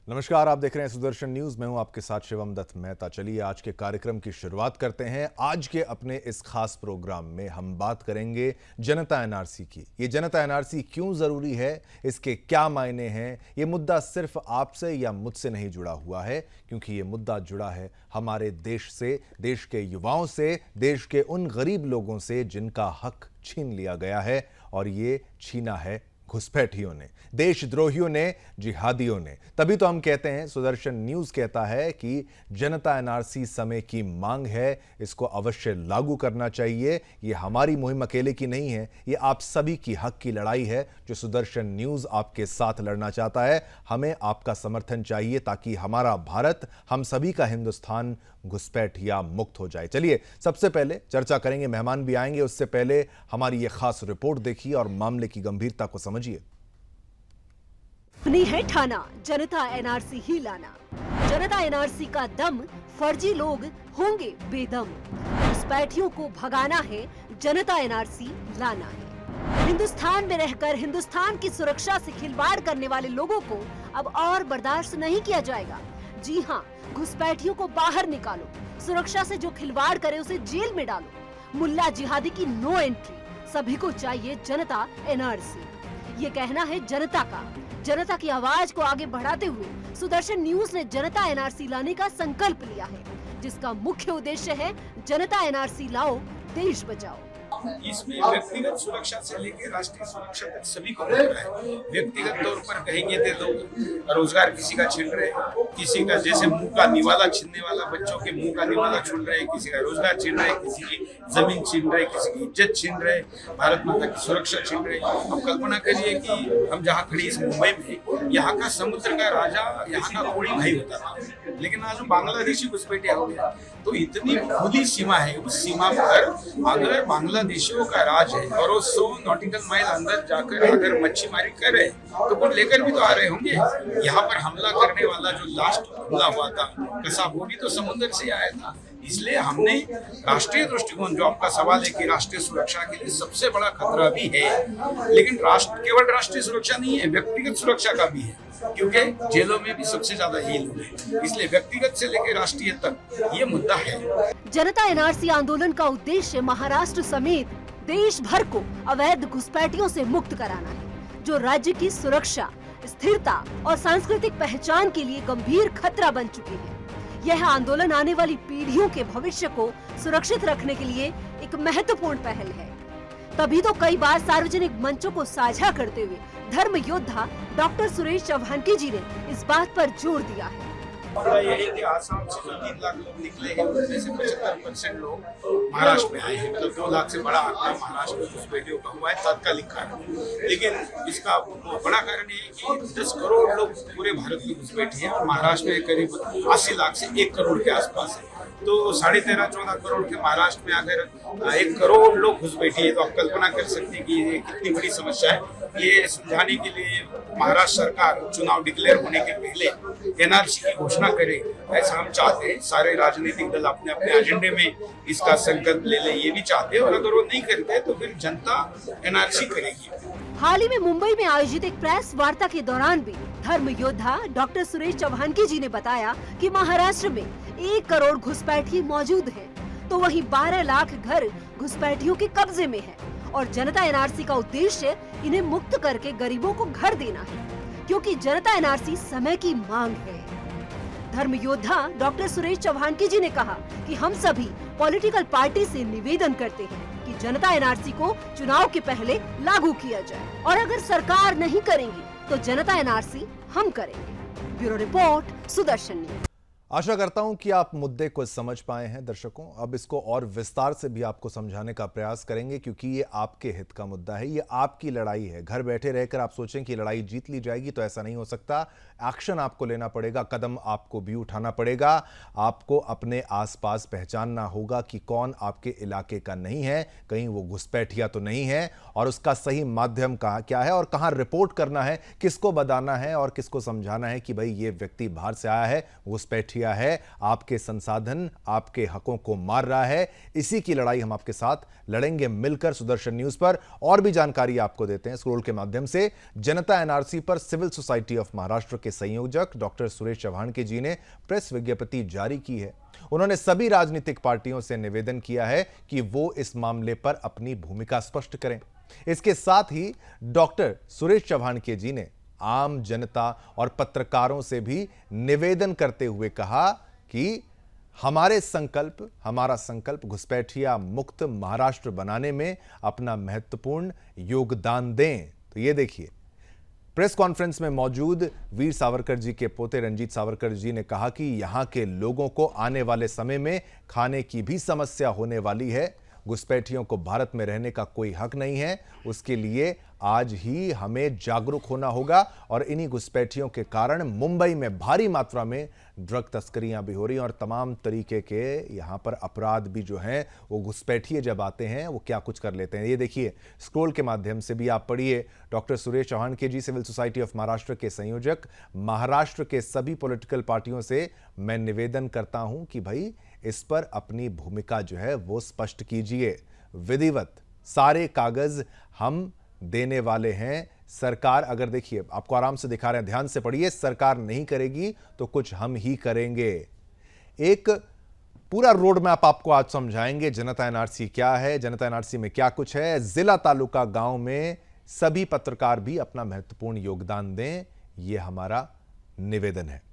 नमस्कार, आप देख रहे हैं सुदर्शन न्यूज। मैं हूं आपके साथ शिवम दत्त मेहता। चलिए आज के कार्यक्रम की शुरुआत करते हैं। आज के अपने इस खास प्रोग्राम में हम बात करेंगे जनता एनआरसी की। ये जनता एनआरसी क्यों जरूरी है, इसके क्या मायने हैं। ये मुद्दा सिर्फ आपसे या मुझसे नहीं जुड़ा हुआ है, क्योंकि ये मुद्दा जुड़ा है हमारे देश से, देश के युवाओं से, देश के उन गरीब लोगों से जिनका हक छीन लिया गया है। और ये छीना है घुसपैठियों ने, देशद्रोहियों ने, जिहादियों ने। तभी तो हम कहते हैं, सुदर्शन न्यूज कहता है कि जनता एनआरसी समय की मांग है, इसको अवश्य लागू करना चाहिए। ये हमारी मुहिम अकेले की नहीं है, ये आप सभी की हक की लड़ाई है जो सुदर्शन न्यूज आपके साथ लड़ना चाहता है। हमें आपका समर्थन चाहिए ताकि हमारा भारत, हम सभी का हिंदुस्तान घुसपैठिया मुक्त हो जाए। चलिए सबसे पहले चर्चा करेंगे, मेहमान भी आएंगे। उससे पहले हमारी ये खास रिपोर्ट देखिए और मामले की गंभीरता को समझिए। अपनी है ठाना जनता एनआरसी ही लाना। जनता एनआरसी का दम, फर्जी लोग होंगे बेदम। घुसपैठियों को भगाना है, जनता एनआरसी लाना है। हिंदुस्तान में रहकर हिंदुस्तान की सुरक्षा से खिलवाड़ करने वाले लोगों को अब और बर्दाश्त नहीं किया जाएगा। जी हाँ, घुसपैठियों को बाहर निकालो, सुरक्षा से जो खिलवाड़ करे उसे जेल में डालो। मुल्ला जिहादी की नो एंट्री, सभी को चाहिए जनता एनआरसी। ये कहना है जनता का। जनता की आवाज को आगे बढ़ाते हुए सुदर्शन न्यूज ने जनता एनआरसी लाने का संकल्प लिया है, जिसका मुख्य उद्देश्य है जनता एनआरसी लाओ, देश बचाओ। इसमें व्यक्तिगत सुरक्षा से लेकर राष्ट्रीय सुरक्षा तक सभी को मिल रहा है। व्यक्तिगत तौर पर कहेंगे तो रोजगार किसी का छीन रहे, किसी का जैसे मुंह का निवाला छीनने वाला, बच्चों के मुंह का निवाला छीन रहे, किसी का रोजगार छीन रहे, किसी की जमीन छीन रहे, किसी की इज्जत छीन रहे, भारत माता की सुरक्षा छीन रहे। अब कल्पना करिए कि हम जहाँ खड़ी इस मुंबई में, यहाँ का समुद्र का राजा, यहाँ का कोई भाई होता था, लेकिन आज बांग्लादेशी घुसपैठिया हो गया। तो इतनी खुली सीमा है, उस सीमा पर अगर बांग्लादेशियों का राज है और वो 100 नॉटिकल माइल अंदर जाकर अगर मच्छीमारी कर रहे तो कुछ लेकर भी तो आ रहे होंगे। यहाँ पर हमला करने वाला जो लास्ट हमला हुआ था कसाब, वो भी तो समुद्र से आया था। इसलिए हमने राष्ट्रीय दृष्टिकोण, जो आपका सवाल है कि राष्ट्रीय सुरक्षा के लिए सबसे बड़ा खतरा भी है, लेकिन केवल राष्ट्रीय सुरक्षा नहीं है, व्यक्तिगत सुरक्षा का भी है, क्योंकि जेलों में भी सबसे ज्यादा यही लोग हैं। इसलिए व्यक्तिगत से लेकर राष्ट्रीय तक ये मुद्दा है। जनता एनआरसी आंदोलन का उद्देश्य महाराष्ट्र समेत देश भर को अवैध घुसपैठियों से मुक्त कराना है, जो राज्य की सुरक्षा, स्थिरता और सांस्कृतिक पहचान के लिए गंभीर खतरा बन चुकी है। यह आंदोलन आने वाली पीढ़ियों के भविष्य को सुरक्षित रखने के लिए एक महत्वपूर्ण पहल है। तभी तो कई बार सार्वजनिक मंचों को साझा करते हुए धर्म योद्धा डॉक्टर सुरेश चौहानकी जी ने इस बात पर जोर दिया है। ये है कि आसाम से जो 3 लाख लोग निकले हैं, उनमें से 75% लोग महाराष्ट्र में आए हैं। मतलब 2 लाख से बड़ा आंकड़ा महाराष्ट्र में घुसपैठियों का हुआ है, तात्कालिक कारण। लेकिन इसका बड़ा कारण ये है कि 10 करोड़ लोग पूरे भारत में घुसपैठे हैं और महाराष्ट्र में करीब 80 लाख से 1 करोड़ के आसपास है। तो 13.5-14 करोड़ के महाराष्ट्र में अगर 1 करोड़ लोग घुसपैठे हैं, तो आप कल्पना कर सकते हैं कि ये कितनी बड़ी समस्या है। ये सुलझाने के लिए महाराष्ट्र सरकार चुनाव डिक्लेयर होने के पहले एनआरसी की घोषणा करे, ऐसा हम चाहते हैं। सारे राजनीतिक दल अपने अपने एजेंडे में इसका संकल्प ले ले, ये भी चाहते हैं। और अगर वो नहीं करते तो फिर जनता एनआरसी करेगी। हाल ही में मुंबई में आयोजित एक प्रेस वार्ता के दौरान भी धर्म योद्धा डॉक्टर सुरेश चौहानकी जी ने बताया कि महाराष्ट्र में 1 करोड़ घुसपैठी मौजूद हैं, तो वहीं 12 लाख घर घुसपैठियों के कब्जे में है और जनता एनआरसी का उद्देश्य इन्हें मुक्त करके गरीबों को घर देना है, क्योंकि जनता एनआरसी समय की मांग है। धर्म योद्धा डॉक्टर सुरेश चौहानकी जी ने कहा कि हम सभी पॉलिटिकल पार्टी से निवेदन करते हैं कि जनता एनआरसी को चुनाव के पहले लागू किया जाए, और अगर सरकार नहीं करेंगी तो जनता एनआरसी हम करेंगे। Bureau report, Sudarshan news. आशा करता हूं कि आप मुद्दे को समझ पाए हैं दर्शकों। अब इसको और विस्तार से भी आपको समझाने का प्रयास करेंगे, क्योंकि ये आपके हित का मुद्दा है, ये आपकी लड़ाई है। घर बैठे रहकर आप सोचें कि लड़ाई जीत ली जाएगी, तो ऐसा नहीं हो सकता। एक्शन आपको लेना पड़ेगा, कदम आपको भी उठाना पड़ेगा। आपको अपने आसपास पहचानना होगा कि कौन आपके इलाके का नहीं है, कहीं वो घुसपैठिया तो नहीं है, और उसका सही माध्यम क्या है और कहां रिपोर्ट करना है, किसको बताना है और किसको समझाना है कि भाई ये व्यक्ति बाहर से आया है, घुसपैठिया घुसपैठिया है, आपके संसाधन, आपके हकों को मार रहा है। इसी की लड़ाई हम आपके साथ लड़ेंगे मिलकर सुदर्शन न्यूज पर। और भी जानकारी आपको देते हैं स्क्रोल के माध्यम से। जनता एनआरसी पर सिविल सोसाइटी ऑफ महाराष्ट्र के संयोजक डॉक्टर सुरेश चव्हाणके जी ने प्रेस विज्ञप्ति जारी की है। उन्होंने सभी राजनीतिक पार्टियों से निवेदन किया है कि वो इस मामले पर अपनी भूमिका स्पष्ट करें। इसके साथ ही डॉक्टर सुरेश चव्हाणके जी ने आम जनता और पत्रकारों से भी निवेदन करते हुए कहा कि हमारा संकल्प घुसपैठिया मुक्त महाराष्ट्र बनाने में अपना महत्वपूर्ण योगदान दें। तो ये देखिए, प्रेस कॉन्फ्रेंस में मौजूद वीर सावरकर जी के पोते रंजीत सावरकर जी ने कहा कि यहां के लोगों को आने वाले समय में खाने की भी समस्या होने वाली है। घुसपैठियों को भारत में रहने का कोई हक नहीं है। उसके लिए आज ही हमें जागरूक होना होगा। और इन्हीं घुसपैठियों के कारण मुंबई में भारी मात्रा में ड्रग तस्करियां भी हो रही हैं और तमाम तरीके के यहां पर अपराध भी जो हैं वो घुसपैठिए जब आते हैं वो क्या कुछ कर लेते हैं। ये देखिए, स्क्रोल के माध्यम से भी आप पढ़िए। Doctor Suresh Chavhanke ji, civil society of Maharashtra के संयोजक, महाराष्ट्र के सभी पॉलिटिकल पार्टियों से मैं निवेदन करता हूं कि भाई इस पर अपनी भूमिका जो है वो स्पष्ट कीजिए। विधिवत सारे कागज हम देने वाले हैं। सरकार, अगर देखिए आपको आराम से दिखा रहे हैं, ध्यान से पढ़िए, सरकार नहीं करेगी तो कुछ हम ही करेंगे। एक पूरा रोड मैप आपको आज समझाएंगे। जनता एनआरसी क्या है, जनता एनआरसी में क्या कुछ है। जिला, तालुका, गांव में सभी पत्रकार भी अपना महत्वपूर्ण योगदान दें, यह हमारा निवेदन है।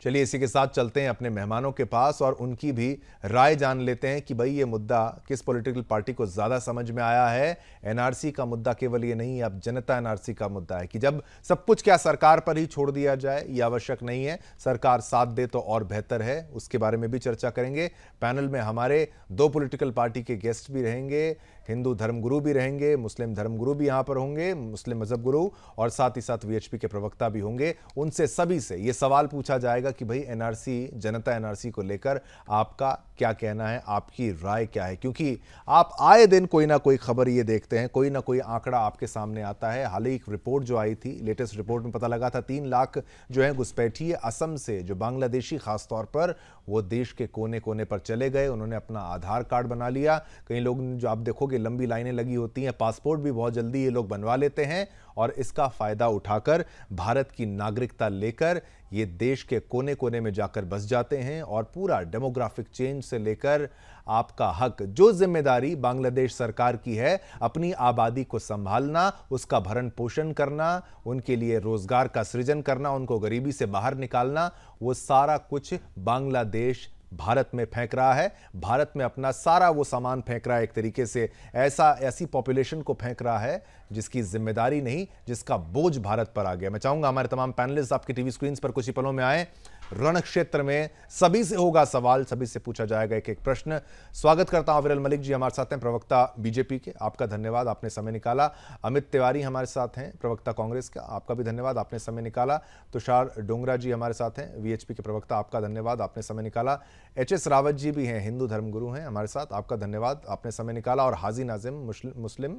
चलिए इसी के साथ चलते हैं अपने मेहमानों के पास और उनकी भी राय जान लेते हैं कि भाई ये मुद्दा किस पॉलिटिकल पार्टी को ज्यादा समझ में आया है। एनआरसी का मुद्दा केवल ये नहीं, अब जनता एनआरसी का मुद्दा है कि जब सब कुछ क्या सरकार पर ही छोड़ दिया जाए, ये आवश्यक नहीं है। सरकार साथ दे तो और बेहतर है, उसके बारे में भी चर्चा करेंगे। पैनल में हमारे दो पॉलिटिकल पार्टी के गेस्ट भी रहेंगे, हिंदू धर्मगुरु भी रहेंगे, मुस्लिम धर्मगुरु भी यहां पर होंगे, मुस्लिम मजहब गुरु, और साथ ही साथ वीएचपी के प्रवक्ता भी होंगे। उनसे सभी से यह सवाल पूछा जाएगा कि भाई एनआरसी, जनता एनआरसी को लेकर आपका क्या कहना है, आपकी राय क्या है। क्योंकि आप आए दिन कोई ना कोई खबर ये देखते हैं, कोई ना कोई आंकड़ा आपके सामने आता है। हाल ही एक रिपोर्ट जो आई थी, लेटेस्ट रिपोर्ट में पता लगा था 3 लाख जो है घुसपैठिए असम से, जो बांग्लादेशी खासतौर पर, वो देश के कोने कोने पर चले गए। उन्होंने अपना आधार कार्ड बना लिया। कई लोग जो आप देखोगे लंबी लाइनें लगी होती हैं, पासपोर्ट भी बहुत जल्दी ये लोग बनवा लेते हैं और इसका फायदा उठाकर भारत की नागरिकता लेकर ये देश के कोने कोने में जाकर बस जाते हैं। और पूरा डेमोग्राफिक चेंज से लेकर आपका हक, जो जिम्मेदारी बांग्लादेश सरकार की है अपनी आबादी को संभालना, उसका भरण पोषण करना, उनके लिए रोजगार का सृजन करना, उनको गरीबी से बाहर निकालना, वो सारा कुछ बांग्लादेश भारत में फेंक रहा है। भारत में अपना सारा वो सामान फेंक रहा है, एक तरीके से ऐसी पॉपुलेशन को फेंक रहा है जिसकी जिम्मेदारी नहीं, जिसका बोझ भारत पर आ गया। मैं चाहूंगा हमारे तमाम पैनलिस्ट आपकी टीवी स्क्रीन पर कुछ ही पलों में आए। रण क्षेत्र में सभी से होगा सवाल, सभी से पूछा जाएगा एक एक प्रश्न। स्वागत करता हूं विरल मलिक जी हमारे साथ हैं, प्रवक्ता बीजेपी के, आपका धन्यवाद, आपने समय निकाला। अमित तिवारी हमारे साथ हैं, प्रवक्ता कांग्रेस का, आपका भी धन्यवाद, आपने समय निकाला। तुषार डोंगरा जी हमारे साथ हैं, वीएचपी के प्रवक्ता, आपका धन्यवाद, आपने समय निकाला। एचएस रावत जी भी हैं, हिंदू धर्मगुरु हैं हमारे साथ, आपका धन्यवाद, आपने समय निकाला। और हाजी नाजिम मुस्लिम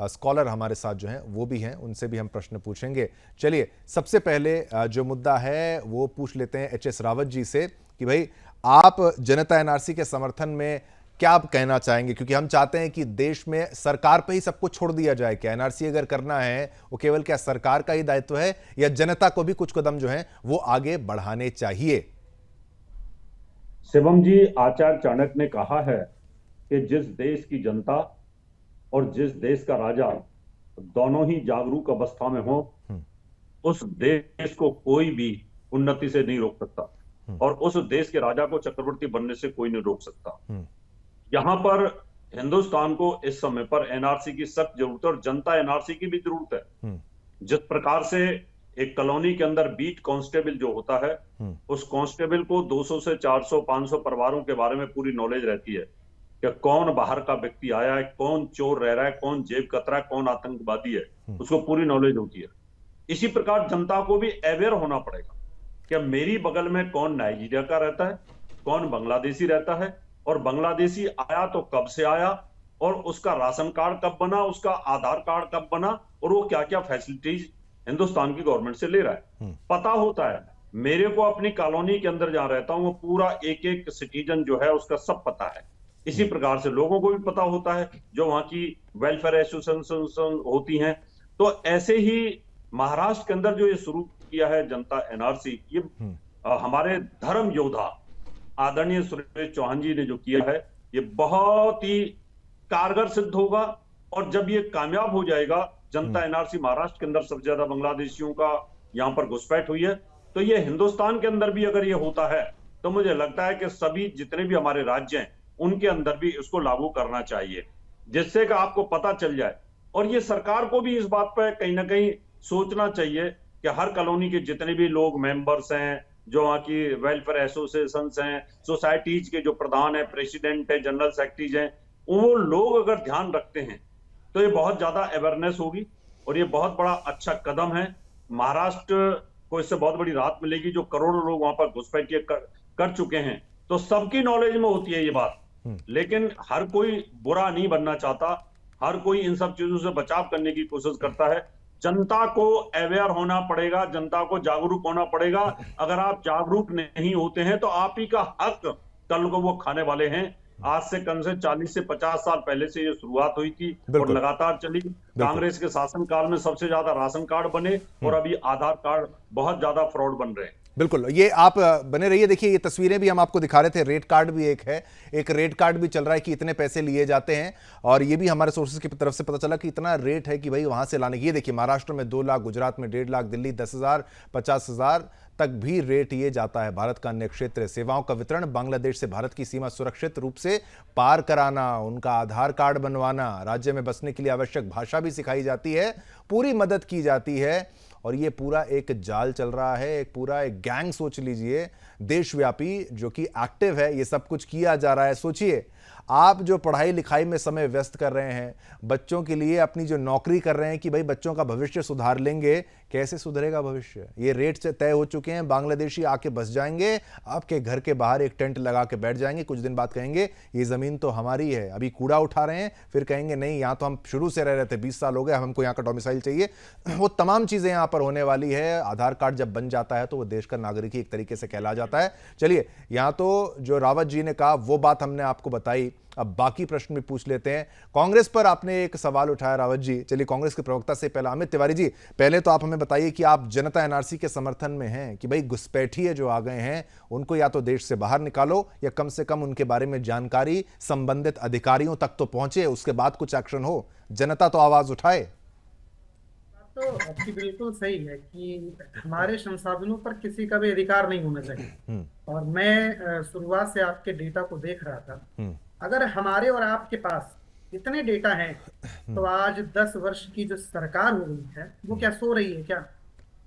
स्कॉलर हमारे साथ जो हैं वो भी हैं, उनसे भी हम प्रश्न पूछेंगे। चलिए सबसे पहले जो मुद्दा है वो पूछ लेते हैं एचएस रावत जी से कि भाई आप जनता एनआरसी के समर्थन में क्या आप कहना चाहेंगे, क्योंकि हम चाहते हैं कि देश में सरकार पे ही सब कुछ छोड़ दिया जाए। क्या एनआरसी अगर करना है वो केवल क्या सरकार का ही दायित्व है या जनता को भी कुछ कदम जो है वो आगे बढ़ाने चाहिए? शिवम जी, आचार्य चाणक्य ने कहा है कि जिस देश की जनता और जिस देश का राजा दोनों ही जागरूक अवस्था में हो, उस देश को कोई भी उन्नति से नहीं रोक सकता और उस देश के राजा को चक्रवर्ती बनने से कोई नहीं रोक सकता। यहां पर हिंदुस्तान को इस समय पर एनआरसी की सख्त जरूरत है और जनता एनआरसी की भी जरूरत है। जिस प्रकार से एक कॉलोनी के अंदर बीट कांस्टेबल जो होता है, उस कांस्टेबल को 200 से 400 500 परिवारों के बारे में पूरी नॉलेज रहती है कि कौन बाहर का व्यक्ति आया है, कौन चोर रह रहा है, कौन जेब कतरा है, कौन आतंकवादी है, उसको पूरी नॉलेज होती है। इसी प्रकार जनता को भी अवेयर होना पड़ेगा कि मेरी बगल में कौन नाइजीरिया का रहता है, कौन बांग्लादेशी रहता है, और बांग्लादेशी आया तो कब से आया, और उसका राशन कार्ड कब बना, उसका आधार कार्ड कब बना, और वो क्या क्या फैसिलिटीज हिंदुस्तान की गवर्नमेंट से ले रहा है, पता होता है। मेरे को अपनी कॉलोनी के अंदर जहां रहता हूं वो पूरा एक एक सिटीजन जो है उसका सब पता है। इसी प्रकार से लोगों को भी पता होता है जो वहां की वेलफेयर एसोसिएशन होती हैं। तो ऐसे ही महाराष्ट्र के अंदर जो ये शुरू किया है जनता एनआरसी, ये हमारे धर्म योद्धा आदरणीय सुरेश चौहान जी ने जो किया है ये बहुत ही कारगर सिद्ध होगा। और जब ये कामयाब हो जाएगा, जनता एनआरसी महाराष्ट्र के अंदर सबसे ज्यादा बांग्लादेशियों का यहाँ पर घुसपैठ हुई है, तो ये हिंदुस्तान के अंदर भी अगर ये होता है तो मुझे लगता है कि सभी जितने भी हमारे राज्य हैं उनके अंदर भी इसको लागू करना चाहिए, जिससे कि आपको पता चल जाए। और ये सरकार को भी इस बात पर कहीं ना कहीं सोचना चाहिए कि हर कॉलोनी के जितने भी लोग मेंबर्स हैं, जो वहाँ की वेलफेयर एसोसिएशन हैं, सोसाइटीज के जो प्रधान है, प्रेसिडेंट है, जनरल सेक्रेटरीज हैं, वो लोग अगर ध्यान रखते हैं तो ये बहुत ज्यादा अवेयरनेस होगी और ये बहुत बड़ा अच्छा कदम है। महाराष्ट्र को इससे बहुत बड़ी राहत मिलेगी, जो करोड़ों लोग वहां पर घुसपैठ कर चुके हैं। तो सबकी नॉलेज में होती है ये बात, लेकिन हर कोई बुरा नहीं बनना चाहता, हर कोई इन सब चीजों से बचाव करने की कोशिश करता है। जनता को अवेयर होना पड़ेगा, जनता को जागरूक होना पड़ेगा। अगर आप जागरूक नहीं होते हैं तो आप ही का हक कल को वो खाने वाले हैं। आज से कम से 40 से 50 साल पहले से ये शुरुआत हुई थी और लगातार चली। कांग्रेस के शासनकाल में सबसे ज्यादा राशन कार्ड बने और अभी आधार कार्ड बहुत ज्यादा फ्रॉड बन रहे हैं। बिल्कुल, ये आप बने रहिए। देखिए ये तस्वीरें भी हम आपको दिखा रहे थे, रेट कार्ड भी एक है, एक रेट कार्ड भी चल रहा है कि इतने पैसे लिए जाते हैं। और ये भी हमारे सोर्सेज की तरफ से पता चला कि इतना रेट है कि भाई वहां से लाने की। ये देखिए महाराष्ट्र में 2 लाख, गुजरात में 1.5 लाख, दिल्ली 10,000, 50,000 तक भी रेट ये जाता है। भारत का अन्य क्षेत्र सेवाओं का वितरण, बांग्लादेश से भारत की सीमा सुरक्षित रूप से पार कराना, उनका आधार कार्ड बनवाना, राज्य में बसने के लिए आवश्यक भाषा भी सिखाई जाती है, पूरी मदद की जाती है। और ये पूरा एक जाल चल रहा है, एक पूरा एक गैंग सोच लीजिए देशव्यापी, जो कि एक्टिव है, ये सब कुछ किया जा रहा है। सोचिए आप जो पढ़ाई लिखाई में समय व्यस्त कर रहे हैं, बच्चों के लिए अपनी जो नौकरी कर रहे हैं कि भाई बच्चों का भविष्य सुधार लेंगे, कैसे सुधरेगा भविष्य? ये रेट से तय हो चुके हैं। बांग्लादेशी आके बस जाएंगे, आपके घर के बाहर एक टेंट लगा के बैठ जाएंगे, कुछ दिन बाद कहेंगे ये जमीन तो हमारी है। अभी कूड़ा उठा रहे हैं, फिर कहेंगे नहीं यहाँ तो हम शुरू से रह रहे थे, 20 साल हो गए, हमको यहाँ का डोमिसाइल चाहिए। वो तमाम चीजें यहाँ पर होने वाली है। आधार कार्ड जब बन जाता है तो वो देश का नागरिक ही एक तरीके से कहला जाता है। चलिए, यहाँ तो जो रावत जी ने कहा वो बात हमने आपको बताई, अब बाकी प्रश्न भी पूछ लेते हैं। कांग्रेस पर आपने एक सवाल उठाया रावत जी, चलिए कांग्रेस के प्रवक्ता से पहले अमित तिवारी जी, पहले तो आप हमें बताइए कि आप जनता एनआरसी के समर्थन में हैं कि भाई घुसपैठिए जो आ गए हैं उनको या तो देश से बाहर निकालो या कम से कम उनके बारे में जानकारी संबंधित अधिकारियों तक तो पहुंचे, उसके बाद कुछ एक्शन हो, जनता तो आवाज उठाए। तो आपकी बिल्कुल सही है कि हमारे संसाधनों पर किसी का भी अधिकार नहीं होना चाहिए। और मैं शुरुआत से आपके डेटा को देख रहा था। अगर हमारे और आपके पास इतने डेटा हैं तो आज 10 वर्ष की जो सरकार हो गई है वो क्या सो रही है क्या?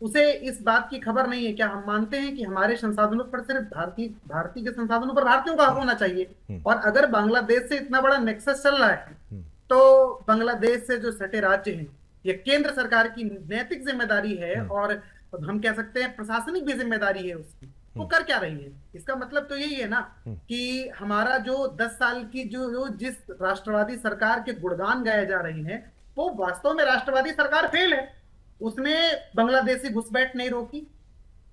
उसे इस बात की खबर नहीं है क्या? हम मानते हैं कि हमारे संसाधनों पर सिर्फ भारतीय के संसाधनों पर भारतीयों का हक होना चाहिए। और अगर बांग्लादेश से इतना बड़ा नेक्सस चल रहा है तो बांग्लादेश से जो सटे राज्य हैं, ये केंद्र सरकार की नैतिक जिम्मेदारी है और हम कह सकते हैं प्रशासनिक भी जिम्मेदारी है उसकी। वो कर क्या रही है? इसका मतलब तो यही है ना कि हमारा जो 10 साल की जो जिस राष्ट्रवादी सरकार के गुणगान गाए जा रहे हैं वो वास्तव में राष्ट्रवादी सरकार फेल है। उसने बांग्लादेशी घुसपैठ नहीं रोकी,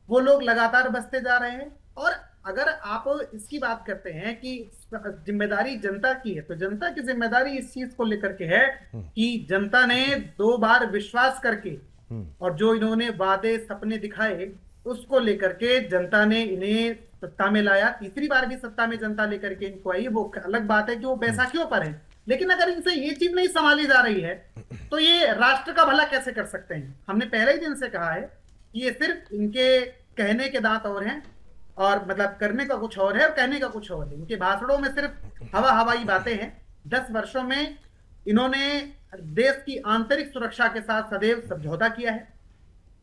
वो लोग लगातार बसते जा रहे हैं। और अगर आप इसकी बात करते हैं कि जिम्मेदारी जनता की है, तो जनता की जिम्मेदारी इस चीज को लेकर के है कि जनता ने 2 बार विश्वास करके और जो इन्होंने वादे सपने दिखाए उसको लेकर के जनता ने इन्हें सत्ता में लाया। तीसरी बार भी सत्ता में जनता लेकर के इनको आई। वो अलग बात है कि वो बैसाखियों पर है, लेकिन अगर इनसे ये चीज नहीं संभाली जा रही है तो ये राष्ट्र का भला कैसे कर सकते हैं? हमने पहले ही दिन से कहा है कि ये सिर्फ इनके कहने के दांत और हैं, और मतलब करने का कुछ और है और कहने का कुछ और है। इनके भाषणों में सिर्फ हवाई बातें हैं। 10 वर्षों में इन्होंने देश की आंतरिक सुरक्षा के साथ सदैव समझौता किया है,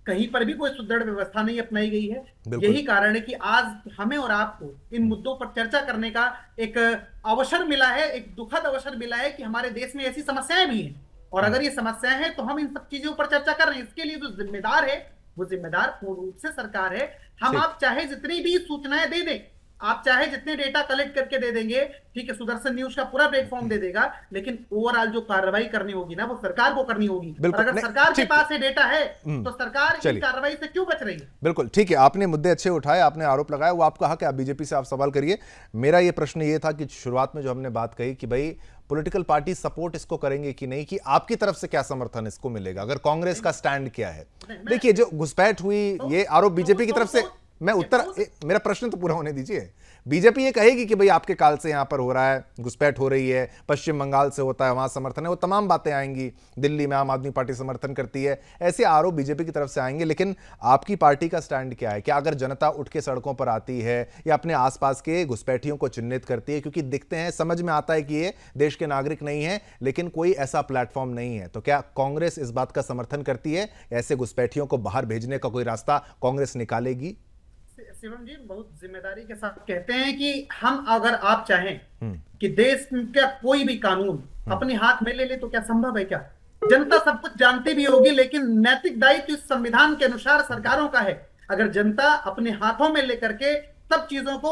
कहीं पर भी कोई सुदृढ़ व्यवस्था नहीं अपनाई गई है। यही कारण है कि आज हमें और आपको इन मुद्दों पर चर्चा करने का एक अवसर मिला है, एक दुखद अवसर मिला है कि हमारे देश में ऐसी समस्याएं भी हैं। और अगर ये समस्याएं हैं तो हम इन सब चीजों पर चर्चा कर रहे हैं। इसके लिए जो जिम्मेदार है वो जिम्मेदार पूर्ण रूप से सरकार है। हम आप चाहे जितनी भी सूचनाएं दे दें, आप चाहे जितने डेटा कलेक्ट करके दे देंगे, ठीक है, सुदर्शन न्यूज का पूरा प्लेटफॉर्म दे देगा, लेकिन ओवरऑल जो कार्रवाई करनी होगी ना, वो सरकार को करनी होगी। और बिल्कुल, अगर नहीं, सरकार के ठीक। पास ये डेटा है तो सरकार इन चलिए। कार्रवाई से क्यों बच रही है? बिल्कुल ठीक है, आपने मुद्दे अच्छे उठाए, आपने आरोप लगाया, वो आपका हक है, आप बीजेपी से आप सवाल करिए। मेरा ये प्रश्न ये था कि शुरुआत में जो हमने बात कही कि भाई पॉलिटिकल पार्टी सपोर्ट इसको करेंगे कि नहीं, कि आपकी तरफ से क्या समर्थन इसको मिलेगा, अगर कांग्रेस का स्टैंड क्या है? देखिए, जो घुसपैठ हुई, ये आरोप बीजेपी की तरफ से, मैं उत्तर, मेरा प्रश्न तो पूरा होने दीजिए। बीजेपी ये कहेगी कि भाई आपके काल से यहां पर हो रहा है, घुसपैठ हो रही है, पश्चिम बंगाल से होता है, वहां समर्थन है, वो तमाम बातें आएंगी, दिल्ली में आम आदमी पार्टी समर्थन करती है, ऐसे आरोप बीजेपी की तरफ से आएंगे। लेकिन आपकी पार्टी का स्टैंड क्या है? क्या अगर जनता उठ के सड़कों पर आती है या अपने आसपास के घुसपैठियों को चिन्हित करती है, क्योंकि दिखते हैं, समझ में आता है कि ये देश के नागरिक नहीं है, लेकिन कोई ऐसा प्लेटफॉर्म नहीं है, तो क्या कांग्रेस इस बात का समर्थन करती है, ऐसे घुसपैठियों को बाहर भेजने का कोई रास्ता कांग्रेस निकालेगी? शिवम जी बहुत जिम्मेदारी के साथ कहते हैं कि हम, अगर आप चाहें कि देश का कोई भी कानून अपने हाथ में ले ले तो क्या संभव है? क्या जनता सब कुछ जानती भी होगी, लेकिन नैतिक दायित्व इस संविधान के अनुसार सरकारों का है। अगर जनता अपने हाथों में लेकर के सब चीजों को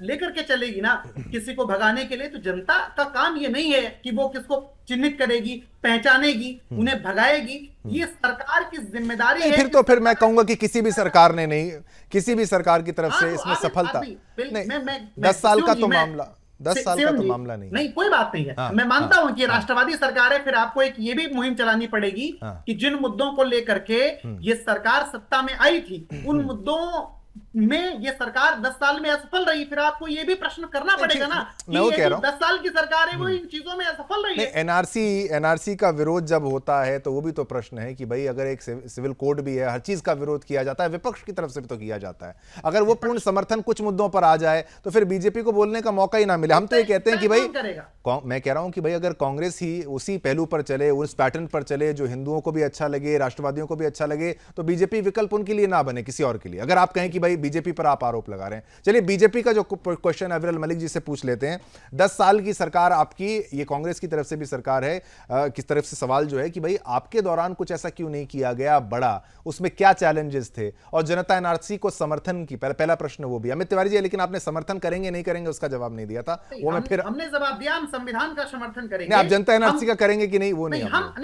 लेकर के चलेगी ना, किसी को भगाने के लिए, तो जनता का काम ये नहीं है कि वो किसको चिन्हित करेगी, पहचानेगी, उन्हें भगाएगी। ये सरकार की जिम्मेदारी है। फिर तो फिर मैं कहूंगा कि किसी भी सरकार ने नहीं, किसी भी सरकार की तरफ से इसमें सफलता नहीं, 10 साल का तो मामला, 10 साल का तो मामला नहीं, नहीं कोई बात नहीं है। हाँ, मैं मानता हूं कि हाँ, राष्ट्रवादी सरकार है, फिर आपको एक ये भी मुहिम चलानी पड़ेगी कि जिन मुद्दों को लेकर के ये सरकार सत्ता में आई थी, उन मुद्दों में ये सरकार 10 साल में असफल रही, फिर आपको ये भी प्रश्न करना पड़ेगा ना मैं वो कह रहा हूं, 10 साल की सरकार है वो इन चीजों में असफल रही है। एनआरसी का विरोध जब होता है तो वो भी तो प्रश्न है कि भाई अगर एक सिविल कोड भी है, हर चीज का विरोध किया जाता है, विपक्ष की तरफ से भी तो किया जाता है, अगर वो पूर्ण समर्थन कुछ मुद्दों पर आ जाए तो फिर बीजेपी को बोलने का मौका ही ना मिले। हम तो ये कहते हैं कि भाई, मैं कह रहा हूं कि भाई अगर कांग्रेस ही उसी पहलू पर चले, उस पैटर्न पर चले जो हिंदुओं को भी अच्छा लगे, राष्ट्रवादियों को भी अच्छा लगे, तो बीजेपी विकल्प उनके लिए ना बने, किसी और के लिए। अगर आप कहें कि भाई बीजेपी पर आप आरोप लगा रहे हैं, चलिए बीजेपी का जो क्वेश्चन अविरल मलिक जी से पूछ लेते हैं। 10 साल की सरकार आपकी, ये कांग्रेस की तरफ से भी सरकार है, किस तरफ से सवाल जो है कि भाई आपके दौरान कुछ ऐसा क्यों नहीं किया गया बड़ा, उसमें क्या चैलेंजेस थे, और जनता एनआरसी को समर्थन की, पहला प्रश्न वो भी। अमित तिवारी जी, लेकिन आपने समर्थन करेंगे नहीं करेंगे उसका जवाब नहीं दिया था, वो मैं फिर हमने जवाब दिया, हम संविधान का समर्थन करेंगे। आप जनता एनआरसी का करेंगे कि नहीं, वो नहीं,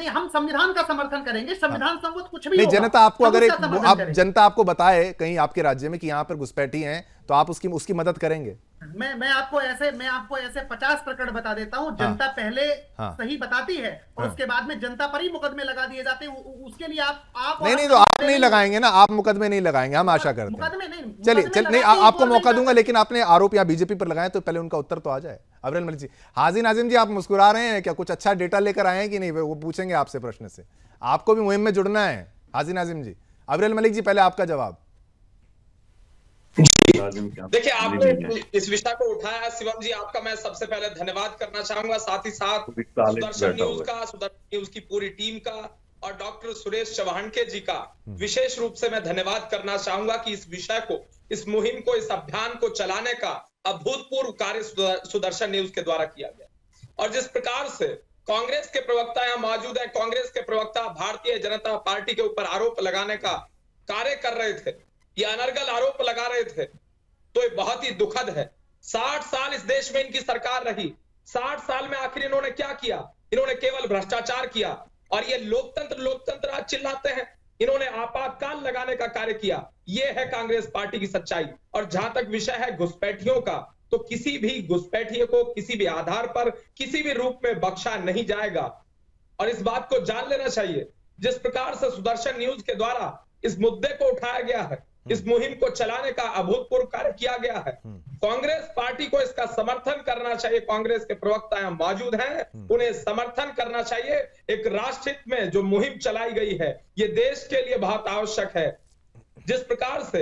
हम संविधान का समर्थन करेंगे, संविधान संगत कुछ भी नहीं। होगा, जनता आपको, अगर एक जनता आपको बताए कहीं आपके राज्य में कि यहां पर घुसपैठी हैं, तो आप उसकी मदद करेंगे? मैं आपको ऐसे 50 प्रकरण बता देता हूं। जनता पहले सही बताती है और उसके बाद में जनता पर ही मुकदमे लगा दिए जाते हैं। उसके लिए आप नहीं, तो आप नहीं लगाएंगे ना, आप मुकदमे नहीं लगाएंगे, हम आशा करते हैं। मुकदमे नहीं, चलिए नहीं, आपको मौका दूंगा, लेकिन आपने आरोप यहाँ बीजेपी पर लगाए तो पहले उनका उत्तर तो आ जाए। अविरल मलिक जी, हाजी नाजिम जी, आप मुस्कुरा रहे हैं क्या? कुछ अच्छा डेटा लेकर आए हैं कि नहीं? वो पूछेंगे आपसे प्रश्न से, आपको भी मुहिम में जुड़ना है। हाजी नाजिम जी, अविरल मलिक जी, पहले आपका जवाब। देखिए, आपने इस विषय को उठाया, शिवम जी, आपका मैं सबसे पहले धन्यवाद करना चाहूंगा, साथ ही साथ सुदर्शन न्यूज की पूरी टीम का और डॉक्टर सुरेश चौहानके जी का विशेष रूप से मैं धन्यवाद करना चाहूंगा कि इस विषय को, इस मुहिम को, इस अभियान को चलाने का अभूतपूर्व कार्य सुदर्शन न्यूज के द्वारा किया गया। और जिस प्रकार से कांग्रेस के प्रवक्ता यहाँ मौजूद है, कांग्रेस के प्रवक्ता भारतीय जनता पार्टी के ऊपर आरोप लगाने का कार्य कर रहे थे, ये अनर्गल आरोप लगा रहे थे, तो ये बहुत ही दुखद है। 60 साल इस देश में इनकी सरकार रही, 60 साल में आखिर इन्होंने क्या किया? इन्होंने केवल भ्रष्टाचार किया, और ये लोकतंत्र आज चिल्लाते हैं। इन्होंने आपातकाल लगाने का कार्य किया, ये है कांग्रेस पार्टी की सच्चाई। और जहां तक विषय है घुसपैठियों का, तो किसी भी घुसपैठिए को किसी भी आधार पर, किसी भी रूप में बख्शा नहीं जाएगा। और इस बात को जान लेना चाहिए, जिस प्रकार से सुदर्शन न्यूज के द्वारा इस मुद्दे को उठाया गया है, इस मुहिम को चलाने का अभूतपूर्व कार्य किया गया है, कांग्रेस पार्टी को इसका समर्थन करना चाहिए। कांग्रेस के प्रवक्ता यहाँ मौजूद हैं, उन्हें समर्थन करना चाहिए। एक राष्ट्रहित में जो मुहिम चलाई गई है, ये देश के लिए बहुत आवश्यक है। जिस प्रकार से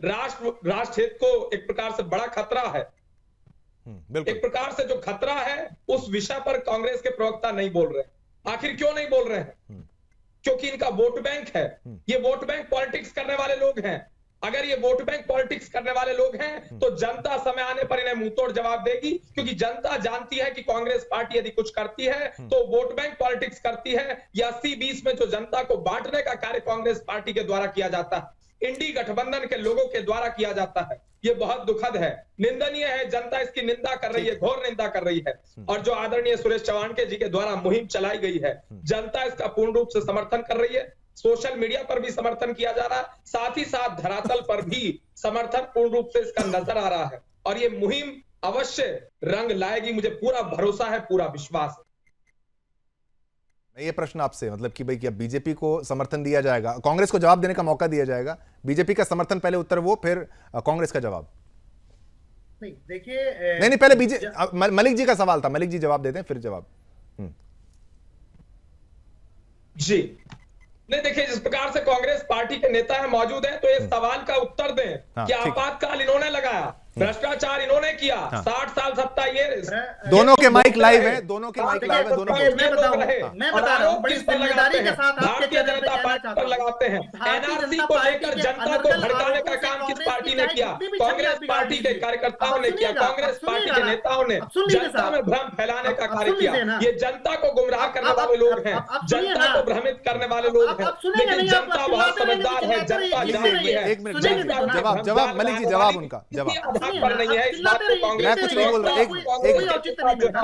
राष्ट्रहित को एक प्रकार से बड़ा खतरा है, एक प्रकार से जो खतरा है, उस विषय पर कांग्रेस के प्रवक्ता नहीं बोल रहे। आखिर क्यों नहीं बोल रहे हैं? क्योंकि इनका वोट बैंक है, ये वोट बैंक पॉलिटिक्स करने वाले लोग हैं। अगर ये वोट बैंक पॉलिटिक्स करने वाले लोग हैं, तो जनता समय आने पर इन्हें मुंहतोड़ जवाब देगी, क्योंकि जनता जानती है कि कांग्रेस पार्टी यदि कुछ करती है तो वोट बैंक पॉलिटिक्स करती है। या 80-20 में जो जनता को बांटने का कार्य कांग्रेस पार्टी के द्वारा किया जाता है, इंडी गठबंधन के लोगों के द्वारा किया जाता है। ये बहुत दुखद है, निंदनीय है। जनता इसकी निंदा कर रही है, घोर निंदा कर रही है। और जो आदरणीय सुरेश चौहान के जी के द्वारा मुहिम चलाई गई है, जनता इसका पूर्ण रूप से समर्थन कर रही है। सोशल मीडिया पर भी समर्थन किया जा रहा है, साथ ही साथ धरातल पर भी समर्थन पूर्ण रूप से इसका नजर आ रहा है। और ये मुहिम अवश्य रंग लाएगी, मुझे पूरा भरोसा है, पूरा विश्वास है। ये प्रश्न आपसे, मतलब कि भाई क्या बीजेपी को समर्थन दिया जाएगा, कांग्रेस को जवाब देने का मौका दिया जाएगा? बीजेपी का समर्थन पहले उत्तर वो, फिर कांग्रेस का जवाब। नहीं देखिए, नहीं पहले मलिक जी का सवाल था, मलिक जी जवाब देते हैं फिर जवाब। जी नहीं, देखिए जिस प्रकार से कांग्रेस पार्टी के नेता है मौजूद हैं, तो इस सवाल का उत्तर दें कि आपातकाल इन्होंने लगाया, भ्रष्टाचार इन्होंने किया, 60 साल सत्ता ये दोनों के माइक लाइव है, दोनों के माइक लाइव है, दोनों मैं बता रहा हूं, बड़ी जिम्मेदारी के साथ भारतीय जनता पार्टी पर लगाते हैं। एनआरसी को लेकर जनता को भड़काने का काम किस पार्टी ने किया? कांग्रेस पार्टी के कार्यकर्ताओं ने किया, कांग्रेस पार्टी के नेताओं ने जनता में भ्रम फैलाने का कार्य किया। ये जनता को गुमराह करने वाले लोग हैं, जनता को भ्रमित करने वाले लोग हैं, लेकिन जनता बहुत समझदार है, जनता जागती है। एक मिनट, जवाब मलिक जी, जवाब उनका जवाब पर नहीं है। इस बात को कांग्रेस कुछ नहीं बोल रहा, एक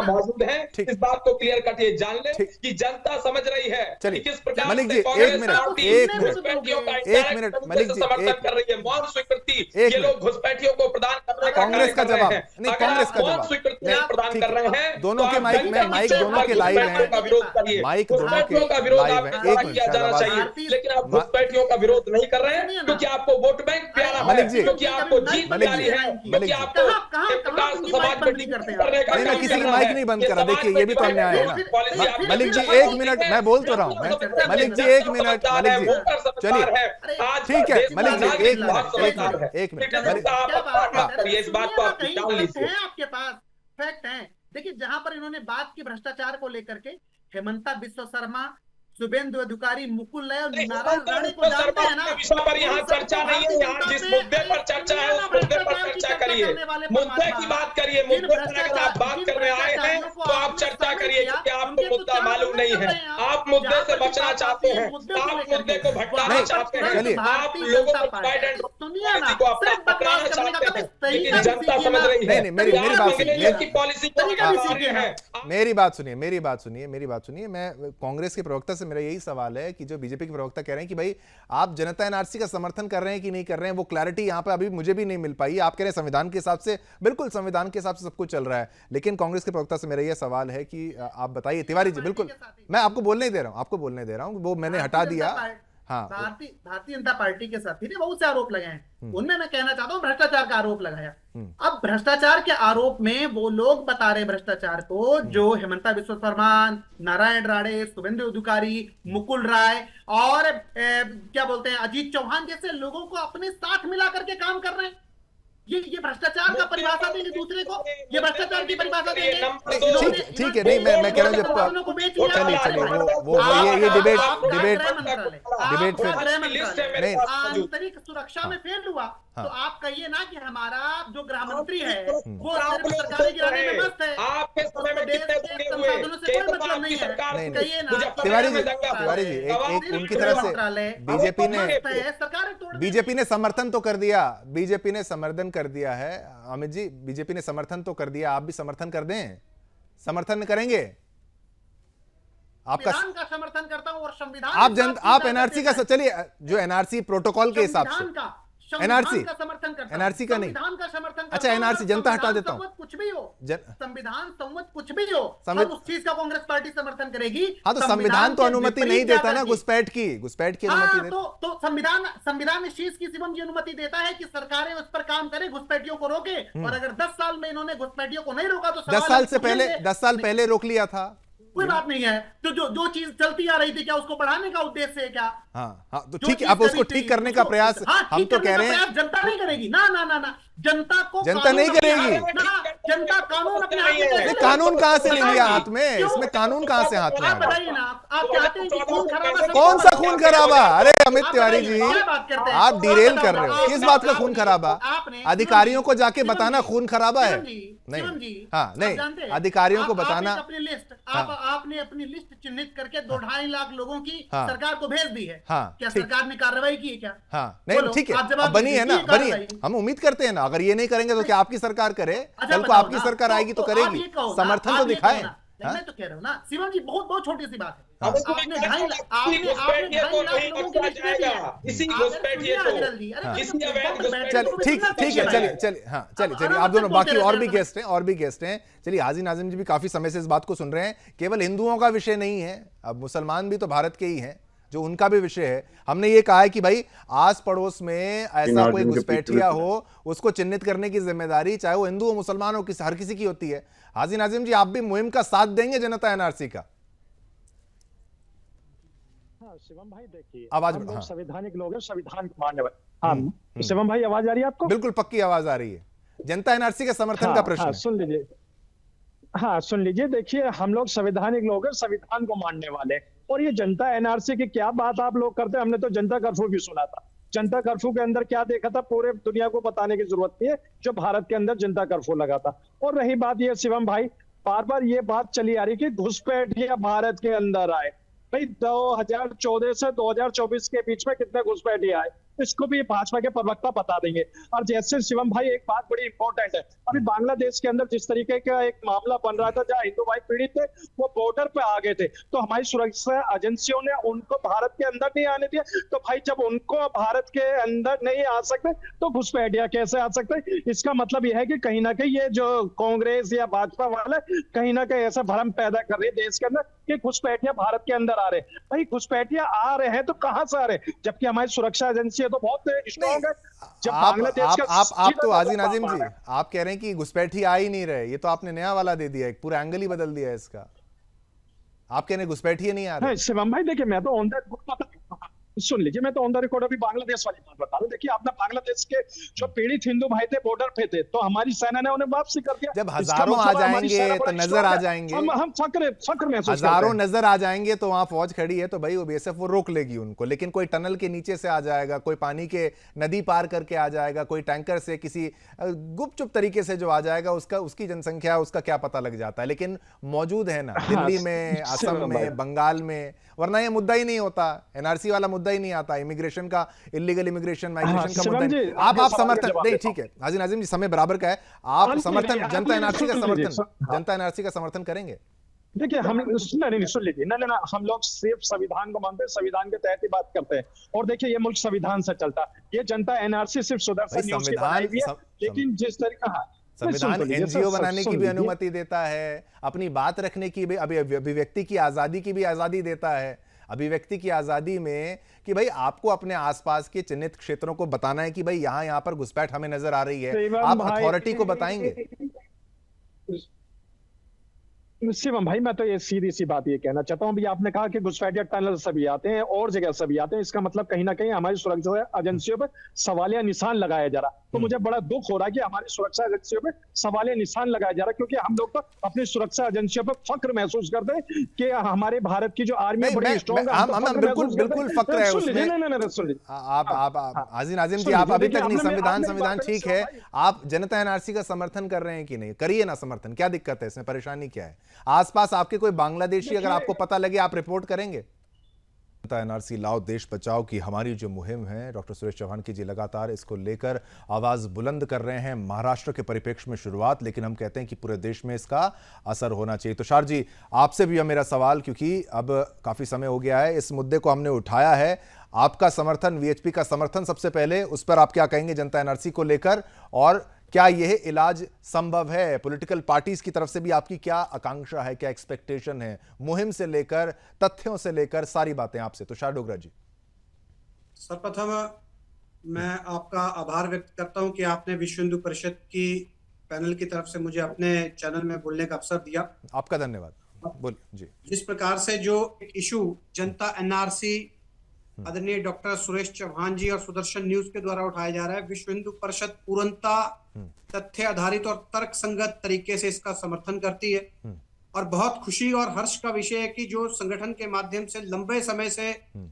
मौजूद है, इस बात को क्लियर कट ये जान ले कि जनता समझ रही है कि किस प्रकार मलिक जी, कांग्रेस एक मिनट मलिक जी, समर्थन कर रही है, मौन स्वीकृति ये लोग घुसपैठियों को प्रदान करने का कांग्रेस का जवाब नहीं, कांग्रेस का जवाब स्वीकृति प्रदान कर रहे हैं। दोनों के माइक में, माइक दोनों के लाइव है, विरोध करिए, माइक दोनों के का विरोध लाइव है। आपको किया जाना चाहिए, लेकिन आप घुसपैठियों का विरोध नहीं कर रहे हैं क्योंकि आपको वोट बैंक प्यारा है, क्योंकि आपको जीत प्यारी है, क्योंकि आपको समाज में नहीं, मैं किसी की माइक नहीं बंद करा, देखिए ये भी तो अन्याय है ना। मलिक जी एक मिनट, मैं बोल तो रहा हूँ, मलिक जी एक मिनट, मलिक जी चलिए ठीक है, मलिक जी एक मिनट इस बात को आप जान लीजिए। आपके पास फैक्ट है। देखिए जहां पर इन्होंने बात की भ्रष्टाचार को लेकर के, हेमंता बिस्वा शर्मा, शुभेंदु अधिकारी, मुकुल राय और नारायण राणे को जानते हैं ना। विषय पर यहाँ चर्चा नहीं है, यहाँ जिस मुद्दे पर चर्चा है उस मुद्दे पर चर्चा करिए, मुद्दे की बात करिए। मुद्दे पर अगर आप बात करने आए हैं तो आप चर्चा करिए, क्योंकि आपको मुद्दा मालूम नहीं है। आप मुद्दे से बचना चाहते हैं, आप मुद्दे को भटकाना चाहते हैं, आप लोगों को डिवाइड एंड रूल को अपना अपनाना चाहते हैं, लेकिन जनता समझ रही है। मेरी बात सुनिए, मैं कांग्रेस के प्रवक्ता मेरा यही सवाल है कि जो बीजेपी के प्रवक्ता कह रहे हैं कि भाई आप जनता एनआरसी का समर्थन कर रहे हैं कि नहीं कर रहे हैं, वो क्लैरिटी यहां पे अभी मुझे भी नहीं मिल पाई। आप कह रहे हैं संविधान के हिसाब से, बिल्कुल संविधान के हिसाब से सब कुछ चल रहा है, लेकिन कांग्रेस के प्रवक्ता से मेरा यह सवाल है कि आप बताइए। तिवारी जी बिल्कुल, मैं आपको बोलने दे रहा हूं, वो मैंने हटा दिया। हाँ, भारतीय जनता पार्टी के साथी ने बहुत से आरोप लगाए हैं, उनमें मैं कहना चाहता हूँ भ्रष्टाचार का आरोप लगाया। अब भ्रष्टाचार के आरोप में वो लोग बता रहे भ्रष्टाचार को जो हेमंता बिस्वा शर्मा, नारायण राणे, शुभेंदु अधिकारी, मुकुल राय और क्या बोलते हैं अजीत चौहान जैसे लोगों को अपने साथ मिला करके काम कर रहे हैं। ये भ्रष्टाचार का परिभाषा देंगे दूसरे को, ये भ्रष्टाचार की परिभाषा देंगे। ठीक है, नहीं मैं कह रहा हूँ चलिए वो ये डिबेट फिर आंतरिक सुरक्षा में फेल हुआ तो आप कहिए ना कि हमारा जो गृह मंत्री है वो सरकार गिराने में मस्त है, आपके समय में कितने संसाधनों से कोई मतलब नहीं है। कहिए ना तिवारी जी एक उनकी तरफ से बीजेपी ने समर्थन तो कर दिया, बीजेपी ने समर्थन कर दिया है। अमित जी बीजेपी ने समर्थन तो कर दिया, आप भी समर्थन कर दें, समर्थन करेंगे आपका? संविधान का समर्थन करता हूं और संविधान आप एनआरसी का, चलिए जो एनआरसी प्रोटोकॉल के हिसाब से एनआरसी का समर्थन करता, एनआरसी का नहीं, संविधान का समर्थन करता। अच्छा एनआरसी जनता हटा देता हूं, कुछ भी हो संविधान संमत कुछ भी हो, उस चीज का कांग्रेस पार्टी समर्थन करेगी। हाँ तो संविधान तो अनुमति नहीं देता ना घुसपैठ की अनुमति देता। तो संविधान इस चीज की शिवम जी अनुमति देता है कि सरकारें उस पर काम करें, घुसपैठियों को रोके। और अगर 10 साल में इन्होंने घुसपैठियों को नहीं रोका तो 10 साल पहले रोक लिया था, कोई बात नहीं है। तो जो चीज चलती आ रही थी क्या उसको बढ़ाने का उद्देश्य है क्या? हाँ तो ठीक है, आप उसको ठीक करने का प्रयास हम तो कह रहे हैं जनता नहीं करेगी ना। जनता को जनता नहीं करेगी। जनता कानून अपने हाथ में कैसे ले? कानून कहां से ले लिया हाथ में? क्यों? इसमें कानून कहां से हाथ में आप आ गया? बताइए ना, आप चाहते हैं कि खून खराबा कौन सा खून खराबा? अरे अमित आप तिवारी बताइए, जी, क्या बात करते हैं? आप डिरेल कर बताओ, रहे हो। आप- किस बात का आप- खून खराबा? आपने अधिकारियों को जाके शिवम बताना जी, खून खराबा है। शिवम जी, हाँ आप नहीं, जानते हैं, अधिकारियों को आप बताना। एक अपनी लिस्ट आपने अपनी लिस्ट चिन्हित करके 2-2.5 लाख लोगों की हाँ। सरकार को भेज दी है। हाँ, क्या ठीक। सरकार ने कार्रवाई की है क्या? हाँ नहीं बोलो, ठीक है, आप जवाब अब बनी दीजिए, है ना, की बनी है। कार्रवाई? हम उम्मीद करते हैं ना, अगर ये नहीं करेंगे तो क्या आपकी सरकार करे? अच्छा, कल को बताओ आपकी ना, सरकार आएगी तो आप करेगी। ये कहो ना, समर्थन आप तो ये दिखाएं। कहो ना। नहीं, हाँ? मैं तो कह रहा हूँ ना, शिवम जी, बहुत बहुत छोटी सी बात है। हाँ। आपने 2.5 लाख आपने 2.5 लाख लोगों की लिस्ट भेजी है। इसी आप घुसपैठिए सुनिए को, अग्रल जी, अरे किसी तो अवैध बैठने घुसपैठ चल को ठीक बिल्कुल ठीक है, नहीं चलिए है। चलिए, हाँ चलिए अब चलिए, आप आराम दोनों से बाकी बोलते और भी रहते हैं। गेस्ट हैं, और भी गेस्ट हैं। चलिए, हाजी नाजिम जी भी काफी समय से इस बात को सुन रहे हैं। केवल हिंदुओं का विषय नहीं है, अब मुसलमान भी तो भारत के ही हैं, जो उनका भी विषय है। हमने ये कहा है कि भाई आस पड़ोस में ऐसा कोई घुसपैठिया हो, उसको चिन्हित करने की जिम्मेदारी चाहे वो हिंदू हो, मुसलमान हो, हर किसी की होती है। हाजी नाजिम जी, आप भी मुहिम का साथ देंगे जनता एनआरसी का? हाँ शिवम भाई, देखिए आवाज हम लोग हाँ। संवैधानिक लोग हैं, संविधान को मानने वाले। हाँ शिवम भाई, आवाज आ रही है आपको? बिल्कुल पक्की आवाज आ रही है। जनता एनआरसी के समर्थन का प्रश्न हाँ, है। सुन लीजिए। हाँ सुन लीजिए, देखिए हम लोग संवैधानिक लोग हैं, संविधान को मानने वाले। और ये जनता एनआरसी की क्या बात आप लोग करते हैं? हमने तो जनता कर्फ्यू भी सुना था। जनता कर्फ्यू के अंदर क्या देखा था, पूरे दुनिया को बताने की जरूरत नहीं है, जो भारत के अंदर जनता कर्फ्यू लगा था। और रही बात ये शिवम भाई, बार बार ये बात चली आ रही कि घुसपैठिया भारत के अंदर आए। भाई 2014 से 2024 के बीच में कितने घुसपैठिए आए, इसको भी भाजपा के प्रवक्ता बता देंगे। और जैसे शिवम भाई, एक बात बड़ी इंपॉर्टेंट है, अभी बांग्लादेश के अंदर जिस तरीके का एक मामला बन रहा था जहाँ हिंदू भाई पीड़ित थे, वो बॉर्डर पे आ गए थे, तो हमारी सुरक्षा एजेंसियों ने उनको भारत के अंदर नहीं आने दिया। तो भाई जब उनको भारत के अंदर नहीं आ सकते तो घुसपैठिया कैसे आ सकते? इसका मतलब यह है कि कहीं ना कहीं ये जो कांग्रेस या भाजपा वाले कहीं ना कहीं ऐसा भ्रम पैदा कर रहे हैं देश के अंदर कि घुसपैठिया भारत के अंदर आ रहे हैं। भाई घुसपैठिया आ रहे हैं तो कहां से आ रहे हैं? जबकि हमारी सुरक्षा एजेंसी तो बहुत स्ट्रॉन्ग है। जब बांग्लादेश का आप तो हाजी नाजिम जी, आप कह रहे हैं कि घुसपैठी आ ही नहीं रहे, ये तो आपने नया वाला दे दिया, एक पूरा एंगल ही बदल दिया है इसका। आप कह रहे हैं घुसपैठी नहीं आ रहे? शिवम भाई देखिए, मैं तो ऑन द सुन लीजिए, मैं तो ऑन द रिकॉर्ड अभी बांग्लादेश वाली बात बता रहा हूं। देखिए, आपने बांग्लादेश के जो पीड़ित हिंदू भाई थे बॉर्डर पे थे, तो हमारी सेना ने उन्हें वापसी कर दिया। जब हजारों आ जाएंगे तो नजर आ जाएंगे, हम फक्र महसूस हजारों नजर आ जाएंगे तो वहां फौज खड़ी है तो भाई वो बीएसएफ वो रोक लेगी उनको। लेकिन कोई टनल के नीचे से आ जाएगा, कोई पानी के नदी पार करके आ जाएगा, कोई टैंकर से किसी गुपचुप तरीके से जो आ जाएगा, उसकी जनसंख्या उसका क्या पता लग जाता है। लेकिन मौजूद है ना दिल्ली में, असम में, बंगाल में, वरना ये मुद्दा ही नहीं होता, एनआरसी वाला मुद्दा ही नहीं आता, इमिग्रेशन का, इलीगल इमिग्रेशन, माइग्रेशन का मुद्दा नहीं। आप समर्थन नहीं, ठीक है हाजी नाजिम जी, समय बराबर का है, आप समर्थन जनता एनआरसी का जनता एनआरसी का समर्थन करेंगे? देखिए हम नहीं सुन लीजिए, ना हम लोग सिर्फ संविधान को मानते हैं, संविधान के तहत ही बात करते हैं। और देखिए ये मुल्क संविधान से चलता है, ये जनता एनआरसी सिर्फ सुदर्शन न्यूज की बनाई हुई है, लेकिन जिस तरीका संविधान एनजीओ बनाने की भी अनुमति देता है, अपनी बात रखने की भी, अभिव्यक्ति की आजादी की भी आजादी देता है। अभिव्यक्ति की आजादी में कि भाई आपको अपने आसपास के चिन्हित क्षेत्रों को बताना है कि भाई यहाँ पर घुसपैठ हमें नजर आ रही है, आप अथॉरिटी को बताएंगे। शिवम भाई, मैं तो ये सीधी सी बात ये कहना चाहता हूँ, भी आपने कहा कि घुसपैठिया टनल से भी आते हैं और जगह से भी आते हैं, इसका मतलब कहीं ना कहीं हमारी सुरक्षा एजेंसियों पर सवालिया निशान लगाया जा रहा। तो मुझे बड़ा दुख हो रहा है कि हमारी सुरक्षा एजेंसियों पे सवालिया निशान लगाया जा रहा है, क्योंकि हम लोग तो अपनी सुरक्षा एजेंसियों पर फक्र महसूस करते हैं कि हमारे भारत की जो आर्मी बड़ी स्ट्रॉन्ग है। बिल्कुल फक्र है उसमें। आप हाजी नाजिम जी, आप अभी तक नहीं, संविधान ठीक है, आप जनता एनआरसी का समर्थन कर रहे हैं कि नहीं? करिए ना समर्थन, क्या दिक्कत है इसमें, परेशानी क्या है? आसपास आपके कोई बांग्लादेशी अगर आपको पता लगे, आप रिपोर्ट करेंगे? जनता एनआरसी लाओ देश बचाओ की हमारी जो मुहिम है, डॉक्टर सुरेश चौहान की जी लगातार इसको लेकर आवाज बुलंद कर रहे हैं। महाराष्ट्र के परिप्रेक्ष्य में शुरुआत, लेकिन हम कहते हैं कि पूरे देश में इसका असर होना चाहिए। तुषार जी, आपसे भी मेरा सवाल, क्योंकि अब काफी समय हो गया है, इस मुद्दे को हमने उठाया है, आपका समर्थन, वीएचपी का समर्थन सबसे पहले, उस पर आप क्या कहेंगे जनता एनआरसी को लेकर? और क्या यह इलाज संभव है? पॉलिटिकल पार्टीज की तरफ से भी आपकी क्या आकांक्षा है, क्या एक्सपेक्टेशन है, मुहिम से लेकर, तथ्यों से लेकर, सारी बातें आपसे। तुषार डोगरा जी। सर्वप्रथम मैं आपका आभार व्यक्त करता हूं कि आपने विश्व हिंदू परिषद की पैनल की तरफ से मुझे अपने चैनल में बोलने का अवसर दिया। आपका धन्यवाद। बोल जी। जिस प्रकार से जो एक इशू जनता एनआरसी आदरणीय डॉक्टर सुरेश चौहान जी और सुदर्शन न्यूज के द्वारा उठाया जा रहा है। विश्व हिंदू परिषद पूर्णता तथ्य आधारित और तर्क संगत तरीके से इसका समर्थन करती है और बहुत खुशी और हर्ष का विषय है कि जो संगठन के माध्यम से लंबे समय से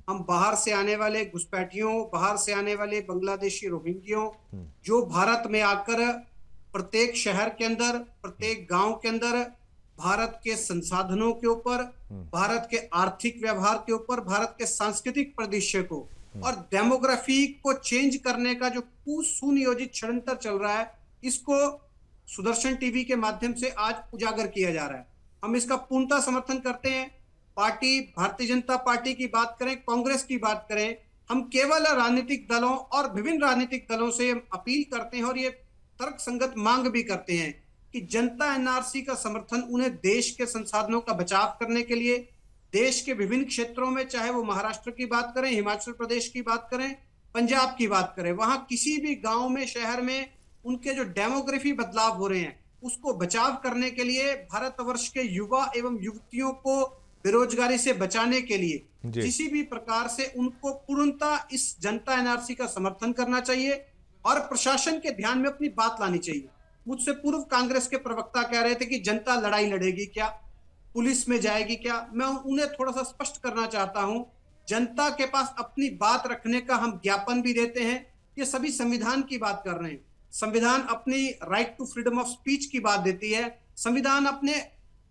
हम बाहर से आने वाले घुसपैठियों, बाहर से आने वाले बांग्लादेशी रोहिंग्यों जो भारत में आकर प्रत्येक शहर के अंदर, प्रत्येक गांव के अंदर भारत के संसाधनों के ऊपर, भारत के आर्थिक व्यवहार के ऊपर, भारत के सांस्कृतिक परिदृश्य को और डेमोग्राफी को चेंज करने का जो सुनियोजित षड्यंत्र चल रहा है, इसको सुदर्शन टीवी के माध्यम से आज उजागर किया जा रहा है। हम इसका पूर्णतः समर्थन करते हैं। पार्टी भारतीय जनता पार्टी की बात करें, कांग्रेस की बात करें, हम केवल राजनीतिक दलों और विभिन्न राजनीतिक दलों से अपील करते हैं और ये तर्क संगत मांग भी करते हैं कि जनता एनआरसी का समर्थन उन्हें देश के संसाधनों का बचाव करने के लिए, देश के विभिन्न क्षेत्रों में, चाहे वो महाराष्ट्र की बात करें, हिमाचल प्रदेश की बात करें, पंजाब की बात करें, वहां किसी भी गांव में, शहर में उनके जो डेमोग्राफी बदलाव हो रहे हैं उसको बचाव करने के लिए, भारतवर्ष के युवा एवं युवतियों को बेरोजगारी से बचाने के लिए किसी भी प्रकार से उनको पूर्णतः इस जनता एनआरसी का समर्थन करना चाहिए और प्रशासन के ध्यान में अपनी बात लानी चाहिए। मुझसे पूर्व कांग्रेस के प्रवक्ता कह रहे थे कि जनता लड़ाई लड़ेगी क्या, पुलिस में जाएगी क्या। मैं उन्हें थोड़ा सा स्पष्ट करना चाहता हूं, जनता के पास अपनी बात रखने का हम ज्ञापन भी देते हैं। ये सभी संविधान की बात कर रहे हैं। संविधान अपनी right to freedom of speech की बात देती है। संविधान अपने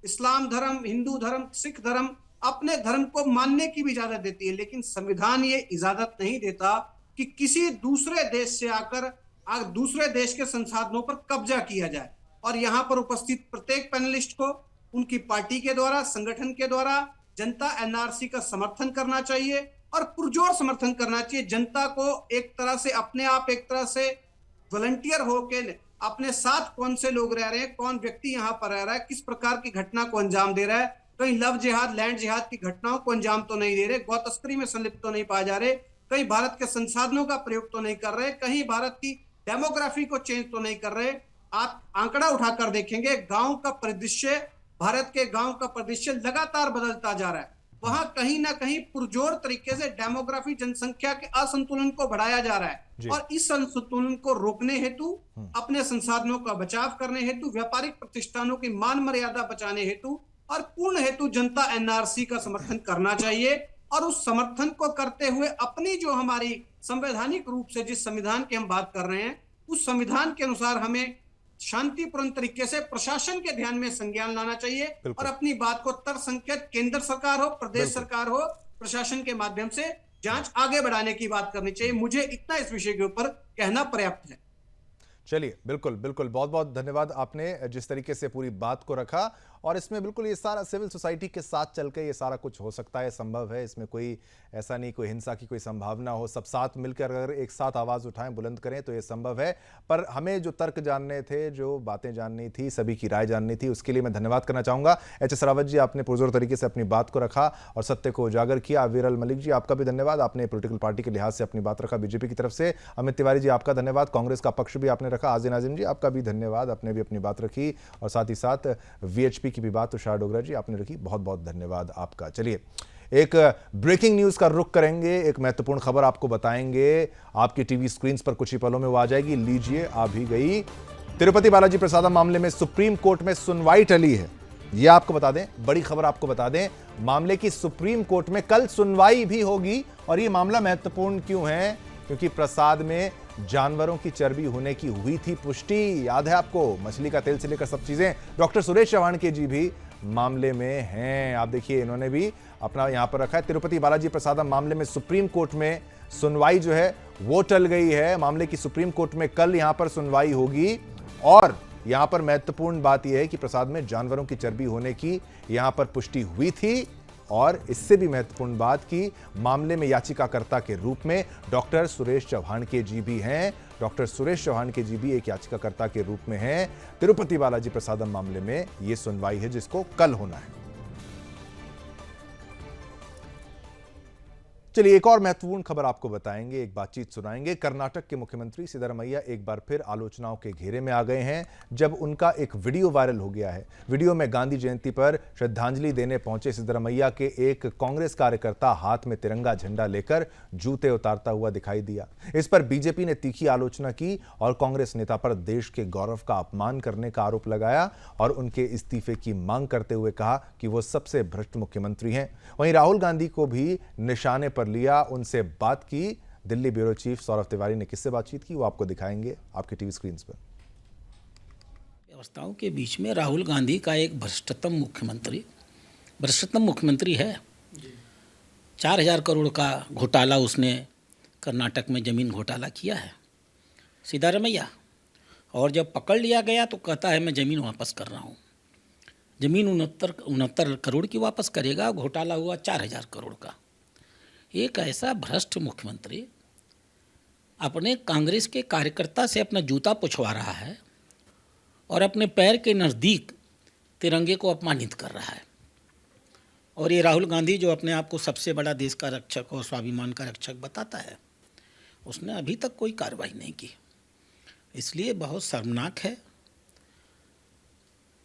इस्लाम धर्म, हिंदू धर्म, सिख धर्म, अपने धर्म को मानने की भी इजाजत देती है, लेकिन संविधान ये इजाजत नहीं देता कि किसी दूसरे देश से आकर दूसरे देश के संसाधनों पर कब्जा किया जाए। और यहाँ पर उपस्थित प्रत्येक पैनलिस्ट को उनकी पार्टी के द्वारा, संगठन के द्वारा जनता एनआरसी का समर्थन करना चाहिए और पुरजोर समर्थन करना चाहिए। जनता को एक तरह से अपने आप, एक तरह से वॉलंटियर होके अपने साथ कौन से लोग रह रहे हैं, कौन व्यक्ति यहाँ पर रह रहा है, किस प्रकार की घटना को अंजाम दे रहा है, कहीं लव जिहाद, लैंड जिहाद की घटनाओं को अंजाम तो नहीं दे रहे, गौ तस्करी में संलिप्त तो नहीं पाए जा रहे, कहीं भारत के संसाधनों का प्रयोग तो नहीं कर रहे, कहीं भारत की डेमोग्राफी को चेंज तो नहीं कर रहे। आप आंकड़ा उठाकर देखेंगे, गांव का परिदृश्य, भारत के गांव का परिदृश्य लगातार बदलता जा रहा है। वहां कहीं ना कहीं पुरजोर तरीके से डेमोग्राफी, जनसंख्या के असंतुलन को बढ़ाया जा रहा है और इस असंतुलन को रोकने हेतु, अपने संसाधनों का बचाव करने हेतु, व्यापारिक प्रतिष्ठानों की मान मर्यादा बचाने हेतु और पूर्ण हेतु जनता एनआरसी का समर्थन करना चाहिए। और उस समर्थन को करते हुए अपनी जो हमारी संवैधानिक रूप से जिस संविधान की हम बात कर रहे हैं, उस संविधान के अनुसार हमें शांतिपूर्ण तरीके से प्रशासन के ध्यान में संज्ञान लाना चाहिए और अपनी बात को तर्क संकेत केंद्र सरकार हो, प्रदेश सरकार हो, प्रशासन के माध्यम से जांच आगे बढ़ाने की बात करनी चाहिए। मुझे इतना इस विषय के ऊपर कहना पर्याप्त है। चलिए, बिल्कुल बिल्कुल, बहुत बहुत धन्यवाद। आपने जिस तरीके से पूरी बात को रखा और इसमें बिल्कुल ये सारा सिविल सोसाइटी के साथ चल के ये सारा कुछ हो सकता है, संभव है। इसमें कोई ऐसा नहीं, कोई हिंसा की कोई संभावना हो। सब साथ मिलकर अगर एक साथ आवाज़ उठाएं, बुलंद करें तो ये संभव है। पर हमें जो तर्क जानने थे, जो बातें जाननी थी, सभी की राय जाननी थी, उसके लिए मैं धन्यवाद करना चाहूँगा। एच.एस. रावत जी, आपने पुरजोर तरीके से अपनी बात को रखा और सत्य को उजागर किया। विरल मलिक जी, आपका भी धन्यवाद, आपने पॉलिटिकल पार्टी के लिहाज से अपनी बात रखा बीजेपी की तरफ से। अमित तिवारी जी, आपका धन्यवाद, कांग्रेस का पक्ष भी आपने रखा। आज़िम नाज़िम जी, आपका भी धन्यवाद, आपने भी अपनी बात रखी और साथ ही साथ वीएचपी की भी बात तुषार डोगरा जी आपने रखी। बहुत बहुत धन्यवाद आपका। चलिए, एक ब्रेकिंग न्यूज का रुख करेंगे, एक महत्वपूर्ण खबर आपको बताएंगे। आपकी टीवी स्क्रीन पर कुछ ही पलों में वो आ जाएगी। लीजिए, आ भी गई। तिरुपति बालाजी प्रसादम मामले में सुप्रीम कोर्ट में सुनवाई टली है। ये आपको बता दें, बड़ी खबर आपको बता दें, मामले की सुप्रीम कोर्ट में कल सुनवाई भी होगी। और ये मामला महत्वपूर्ण क्यों है? क्योंकि प्रसाद में जानवरों की चर्बी होने की हुई थी पुष्टि। याद है आपको, मछली का तेल से लेकर सब चीजें। डॉक्टर सुरेश चौहान के जी भी मामले में हैं। आप देखिए, इन्होंने भी अपना यहां पर रखा है। तिरुपति बालाजी प्रसादम मामले में सुप्रीम कोर्ट में सुनवाई जो है वो टल गई है। मामले की सुप्रीम कोर्ट में कल यहां पर सुनवाई होगी और यहां पर महत्वपूर्ण बात यह है कि प्रसाद में जानवरों की चर्बी होने की यहां पर पुष्टि हुई थी। और इससे भी महत्वपूर्ण बात कि मामले में याचिकाकर्ता के रूप में डॉक्टर सुरेश चौहान के जी भी हैं। डॉक्टर सुरेश चौहान के जी भी एक याचिकाकर्ता के रूप में हैं। तिरुपति बालाजी प्रसादम मामले में यह सुनवाई है जिसको कल होना है। चलिए एक और महत्वपूर्ण खबर आपको बताएंगे, एक बातचीत सुनाएंगे। कर्नाटक के मुख्यमंत्री सिद्धरामैया एक बार फिर आलोचनाओं के घेरे में आ गए हैं जब उनका एक वीडियो वायरल हो गया है। वीडियो में गांधी जयंती पर श्रद्धांजलि देने पहुंचे सिद्धरामैया के एक कांग्रेस कार्यकर्ता हाथ में तिरंगा झंडा लेकर जूते उतारता हुआ दिखाई दिया। इस पर बीजेपी ने तीखी आलोचना की और कांग्रेस नेता पर देश के गौरव का अपमान करने का आरोप लगाया और उनके इस्तीफे की मांग करते हुए कहा कि वो सबसे भ्रष्ट मुख्यमंत्री हैं। वहीं राहुल गांधी को भी निशाने पर लिया, उनसे बात की। दिल्ली ब्यूरो चीफ सौरभ तिवारी ने किससे बातचीत की वो आपको दिखाएंगे आपके टीवी स्क्रीन पर। व्यवस्थाओं के बीच में राहुल गांधी का एक भ्रष्टतम मुख्यमंत्री है। 4000 करोड़ का घोटाला उसने कर्नाटक में जमीन घोटाला किया है सिद्धरामैया, और जब पकड़ लिया गया तो कहता है मैं ज़मीन वापस कर रहा हूँ। ज़मीन 69 करोड़ की वापस करेगा, घोटाला हुआ 4000 करोड़ का। एक ऐसा भ्रष्ट मुख्यमंत्री अपने कांग्रेस के कार्यकर्ता से अपना जूता पुछवा रहा है और अपने पैर के नज़दीक तिरंगे को अपमानित कर रहा है। और ये राहुल गांधी जो अपने आप को सबसे बड़ा देश का रक्षक और स्वाभिमान का रक्षक बताता है, उसने अभी तक कोई कार्रवाई नहीं की। इसलिए बहुत शर्मनाक है।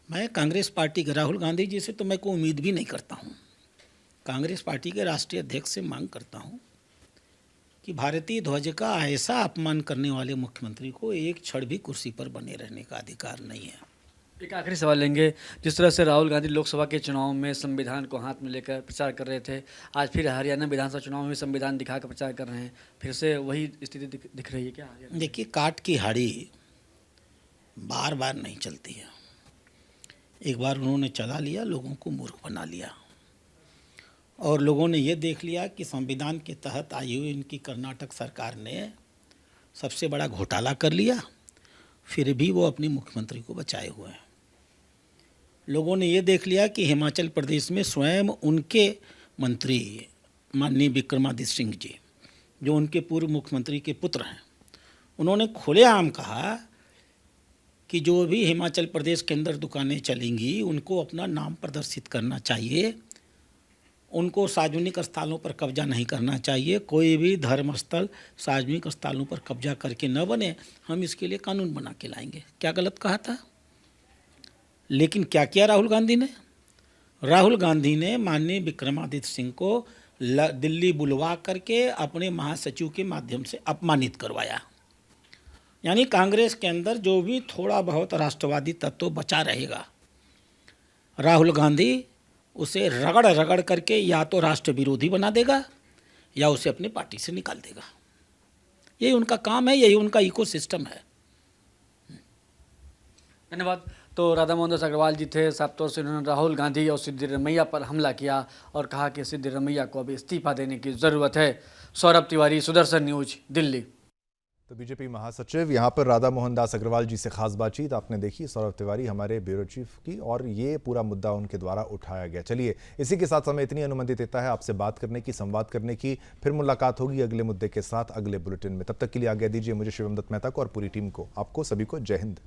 मैं कांग्रेस पार्टी के राहुल गांधी जी से तो मैं कोई उम्मीद भी नहीं करता हूँ। कांग्रेस पार्टी के राष्ट्रीय अध्यक्ष से मांग करता हूँ कि भारतीय ध्वज का ऐसा अपमान करने वाले मुख्यमंत्री को एक क्षण भी कुर्सी पर बने रहने का अधिकार नहीं है। एक आखिरी सवाल लेंगे। जिस तरह से राहुल गांधी लोकसभा के चुनाव में संविधान को हाथ में लेकर प्रचार कर रहे थे, आज फिर हरियाणा विधानसभा चुनाव में संविधान दिखाकर प्रचार कर रहे हैं, फिर से वही स्थिति दिख रही है क्या? देखिए, काट की हाड़ी बार बार नहीं चलती है। एक बार उन्होंने चला लिया, लोगों को मूर्ख बना लिया और लोगों ने ये देख लिया कि संविधान के तहत आई हुई इनकी कर्नाटक सरकार ने सबसे बड़ा घोटाला कर लिया, फिर भी वो अपनी मुख्यमंत्री को बचाए हुए हैं। लोगों ने ये देख लिया कि हिमाचल प्रदेश में स्वयं उनके मंत्री माननीय विक्रमादित्य सिंह जी, जो उनके पूर्व मुख्यमंत्री के पुत्र हैं, उन्होंने खुलेआम कहा कि जो भी हिमाचल प्रदेश के अंदर दुकानें चलेंगी उनको अपना नाम प्रदर्शित करना चाहिए, उनको सार्वजनिक स्थलों पर कब्जा नहीं करना चाहिए, कोई भी धर्मस्थल सार्वजनिक स्थलों पर कब्जा करके न बने, हम इसके लिए कानून बना के लाएंगे। क्या गलत कहा था? लेकिन क्या किया राहुल गांधी ने? राहुल गांधी ने माननीय विक्रमादित्य सिंह को दिल्ली बुलवा करके अपने महासचिव के माध्यम से अपमानित करवाया। यानी कांग्रेस के अंदर जो भी थोड़ा बहुत राष्ट्रवादी तत्व बचा रहेगा, राहुल गांधी उसे रगड़ रगड़ करके या तो राष्ट्र विरोधी बना देगा या उसे अपनी पार्टी से निकाल देगा। यही उनका काम है, यही उनका इकोसिस्टम है। धन्यवाद। तो राधा मोहन दास अग्रवाल जी थे। साफ तौर से उन्होंने राहुल गांधी और सिद्धरामैया पर हमला किया और कहा कि सिद्धरामैया को अभी इस्तीफा देने की ज़रूरत है। सौरभ तिवारी, सुदर्शन न्यूज, दिल्ली। तो बीजेपी महासचिव यहाँ पर राधा मोहन दास अग्रवाल जी से खास बातचीत आपने देखी, सौरभ तिवारी हमारे ब्यूरो चीफ की, और ये पूरा मुद्दा उनके द्वारा उठाया गया। चलिए इसी के साथ हमें इतनी अनुमति देता है आपसे बात करने की, संवाद करने की। फिर मुलाकात होगी अगले मुद्दे के साथ अगले बुलेटिन में। तब तक के लिए आज्ञा दीजिए मुझे, शिवम दत्त मेहता को और पूरी टीम को। आपको सभी को जय हिंद।